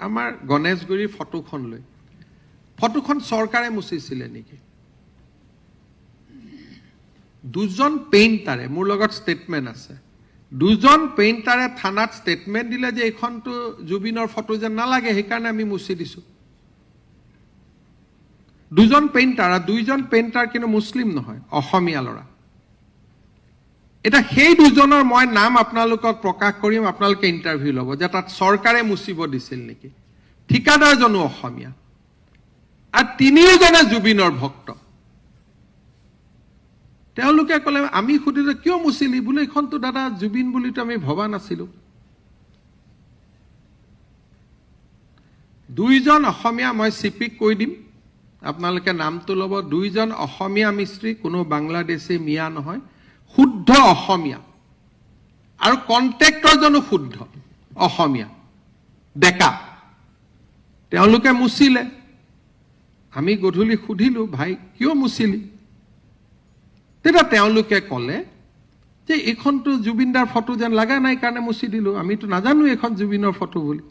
আমাৰ গণেশগুৰিৰ ফটোখন লৈ ফটোখন চৰকাৰে মুচিছিলে নেকি দুজন পেইণ্টাৰে মোৰ লগত ষ্টেটমেন্ট আছে দুজন পেইণ্টাৰে থানাত ষ্টেটমেন্ট দিলে যে এইখনটো জুবিনৰ ফটো যেন নালাগে সেইকাৰণে আমি মুছি দিছো দুজন পেইণ্টাৰ আৰু দুইজন পেইণ্টাৰ কিন্তু মুছলিম নহয় অসমীয়া ল'ৰা এটা সেই দুজনৰ মই নাম আপোনালোকক প্ৰকাশ কৰিম আপোনালোকে ইন্টাৰভিউ ল'ব যে তাত চৰকাৰে মুছিব দিছিল নেকি ঠিকাদাৰজনো অসমীয়া আৰু তিনিওজনে জুবিনৰ ভক্ত তেওঁলোকে ক'লে আমি খুদিলে কিয় মুছিলি বুলি এখনটো দাদা জুবিন বুলিতো আমি ভবা নাছিলো দুইজন অসমীয়া মই সিপিক কৈ দিম আপোনালোকে নামটো ল'ব দুইজন অসমীয়া মিস্ত্ৰী কোনো বাংলাদেশী মিয়া নহয় শুদ্ধ অসমীয়া আৰু কন্ট্ৰেক্টৰজনো শুদ্ধ অসমীয়া ডেকা তেওঁলোকে মুছিলে আমি গধূলি সুধিলো ভাই কিয় মুছিলি তেতিয়া তেওঁলোকে ক'লে যে এইখনটো জুবিনদাৰ ফটো যেন লাগা নাই কাৰণে মুছি দিলো আমিতো নাজানো এইখন জুবিনৰ ফটো বুলি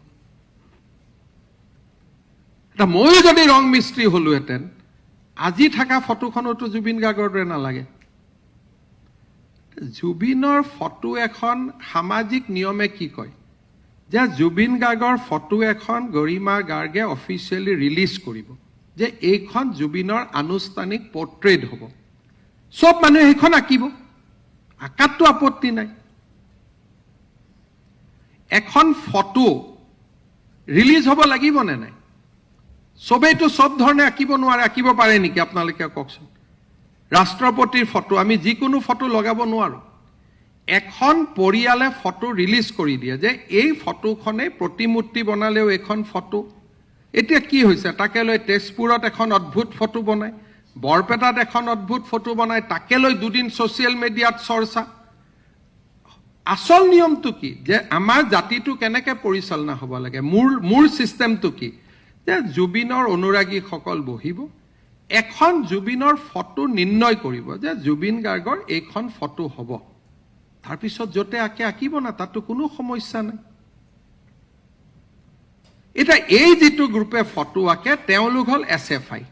এটা মই যদি ৰং মিস্ত্ৰী হলোহেঁতেন আজি থকা ফটোখনতো জুবিন গাৰ্গৰ দৰে নালাগে জুবিনৰ ফটো এখন সামাজিক নিয়মে কি কয় যে জুবিন গাৰ্গৰ ফটো এখন গৰিমা গাৰ্গে অফিচিয়েলি ৰিলিজ কৰিব যে এইখন জুবিনৰ আনুষ্ঠানিক পোৰ্ট্ৰেট হ'ব সব মানুহে এইখন আঁকিব আঁকাতটো আপত্তি নাই এখন ফটো ৰিলিজ হ'ব লাগিব নে নাই সবেইতো সব ধৰণে আঁকিব নোৱাৰে আঁকিব পাৰে নেকি আপোনালোকে কওকচোন ৰাষ্ট্ৰপতিৰ ফটো আমি যিকোনো ফটো লগাব নোৱাৰো এখন পৰিয়ালে ফটো ৰিলিজ কৰি দিয়ে যে এই ফটোখনে প্ৰতিমূৰ্তি বনালেও এখন ফটো এতিয়া কি হৈছে তাকে লৈ তেজপুৰত এখন অদ্ভুত ফটো বনায় বৰপেটাত এখন অদ্ভুত ফটো বনায় তাকে লৈ দুদিন সোশ্যাল মিডিয়াত চৰ্চা আসল নিয়মটো কি যে আমাৰ জাতিটো কেনেকৈ পৰিচালনা হ'ব লাগে মূল সিস্টেমটো কি যে জুবিনৰ অনুৰাগীসকল বহিব এখন জুবিনৰ ফটো নিৰ্ণয় কৰিব যে জুবিন গাৰ্গৰ এইখন ফটো হ'ব তাৰ পিছত যতে আঁকিব না তাতো কোনো সমস্যা নাই এটা এই যেটো গ্ৰুপে ফটো আঁকে তেওঁলোক হল এছএফআই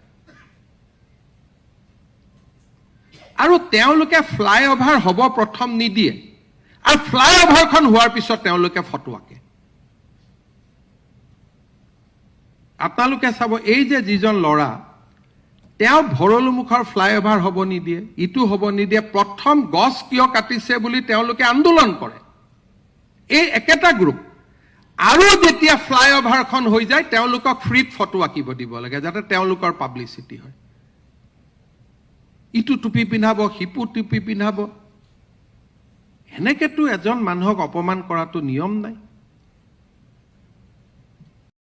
আৰু তেওঁলোকে ফ্লাইওভাৰ হ'ব প্ৰথম নিদিয়ে আৰু ফ্লাইওভাৰখন হোৱাৰ পিছত তেওঁলোকে ফটো আঁকে আপোনালোকে চাব এই যে যিজন ল'ৰা তেওঁ ভৰলুমুখৰ ফ্লাইওভাৰ হ'ব নিদিয়ে ইটো হ'ব নিদিয়ে প্ৰথম গছ কিয় কাটিছে বুলি তেওঁলোকে আন্দোলন কৰে এই একেটা গ্ৰুপ আৰু যেতিয়া ফ্লাইওভাৰখন হৈ যায় তেওঁলোকক ফ্ৰীত ফটো আঁকিব দিব লাগে যাতে তেওঁলোকৰ পাব্লিচিটি হয় ইটো টুপি পিন্ধাব হিপু টুপি পিন্ধাব এনেকেতো এজন মানুহক অপমান কৰাটো নিয়ম নাই